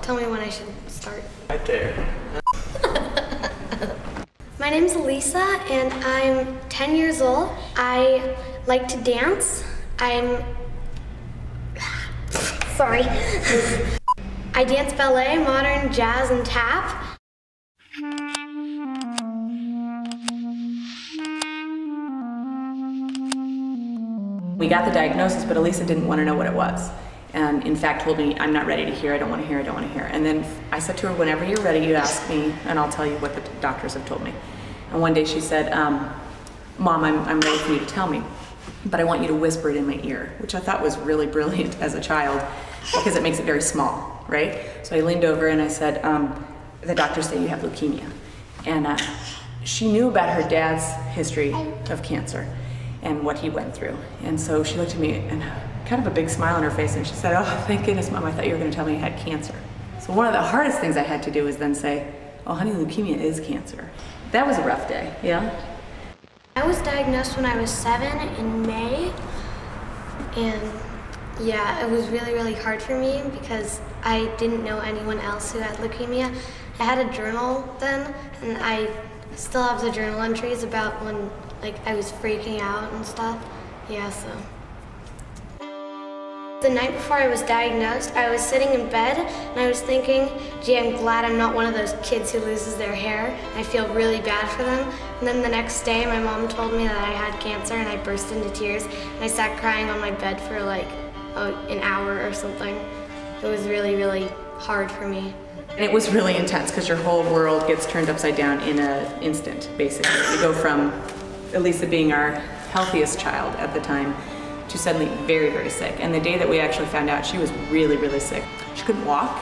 Tell me when I should start. Right there. My name's Elisa and I'm 10 years old. I like to dance. Sorry. I dance ballet, modern, jazz, and tap. We got the diagnosis, but Elisa didn't want to know what it was. And in fact told me, I'm not ready to hear, I don't want to hear, I don't want to hear. And then I said to her, whenever you're ready, you ask me, and I'll tell you what the doctors have told me. And one day she said, Mom, I'm ready for you to tell me, but I want you to whisper it in my ear, which I thought was really brilliant as a child, because it makes it very small, right? So I leaned over and I said, the doctors say you have leukemia. And she knew about her dad's history of cancer and what he went through. And so she looked at me and kind of a big smile on her face and she said, oh, thank goodness, Mom, I thought you were gonna tell me I had cancer. So one of the hardest things I had to do was then say, oh, honey, leukemia is cancer. That was a rough day, yeah? I was diagnosed when I was 7 in May, and yeah, it was really hard for me because I didn't know anyone else who had leukemia. I had a journal then, and I still have the journal entries about when I was freaking out and stuff. Yeah, so. The night before I was diagnosed, I was sitting in bed and I was thinking, gee, I'm glad I'm not one of those kids who loses their hair. I feel really bad for them. And then the next day, my mom told me that I had cancer and I burst into tears. And I sat crying on my bed for an hour or something. It was really hard for me. And it was really intense because your whole world gets turned upside down in an instant, basically. You go from Elisa being our healthiest child at the time to suddenly very sick. And the day that we actually found out, she was really sick. She couldn't walk.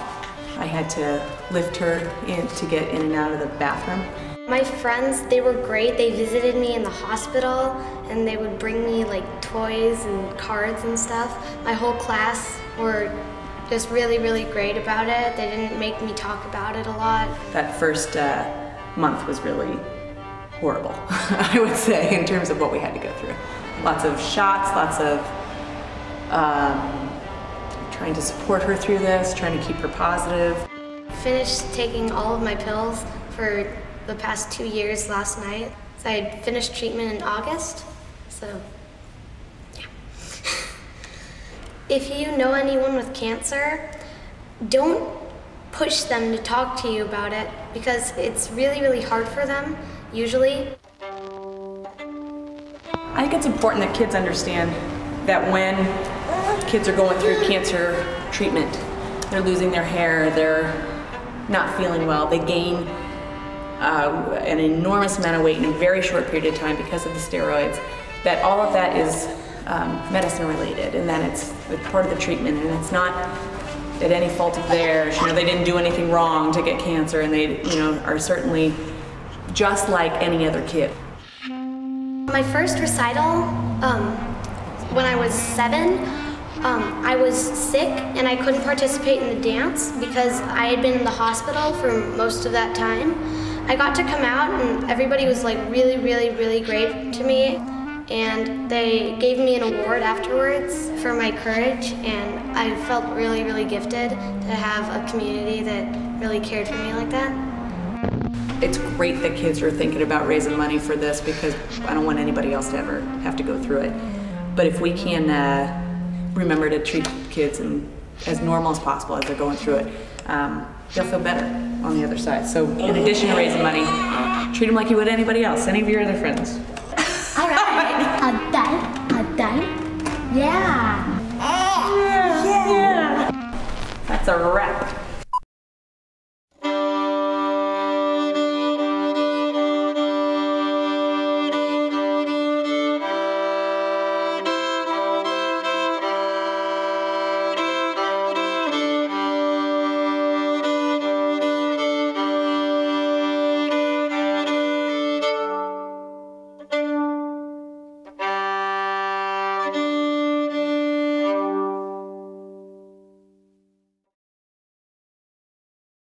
I had to lift her in to get in and out of the bathroom. My friends, they were great. They visited me in the hospital and they would bring me toys and cards and stuff. My whole class were just really great about it. They didn't make me talk about it a lot. That first month was really horrible, I would say, in terms of what we had to go through. Lots of shots, lots of trying to support her through this, trying to keep her positive. Finished taking all of my pills for the past 2 years last night. So I finished treatment in August, so yeah. If you know anyone with cancer, don't push them to talk to you about it because it's really hard for them, usually. I think it's important that kids understand that when kids are going through cancer treatment, they're losing their hair, they're not feeling well, they gain an enormous amount of weight in a very short period of time because of the steroids, that all of that is medicine related and that it's part of the treatment and it's not at any fault of theirs. You know, they didn't do anything wrong to get cancer and they are certainly just like any other kid. My first recital, when I was 7, I was sick and I couldn't participate in the dance because I had been in the hospital for most of that time. I got to come out and everybody was really great to me, and they gave me an award afterwards for my courage, and I felt really gifted to have a community that really cared for me like that. It's great that kids are thinking about raising money for this because I don't want anybody else to ever have to go through it. But if we can remember to treat kids as normal as possible as they're going through it, they'll feel better on the other side. So in addition to raising money, treat them like you would anybody else, any of your other friends. All right. A dime. Yeah. That's a wrap.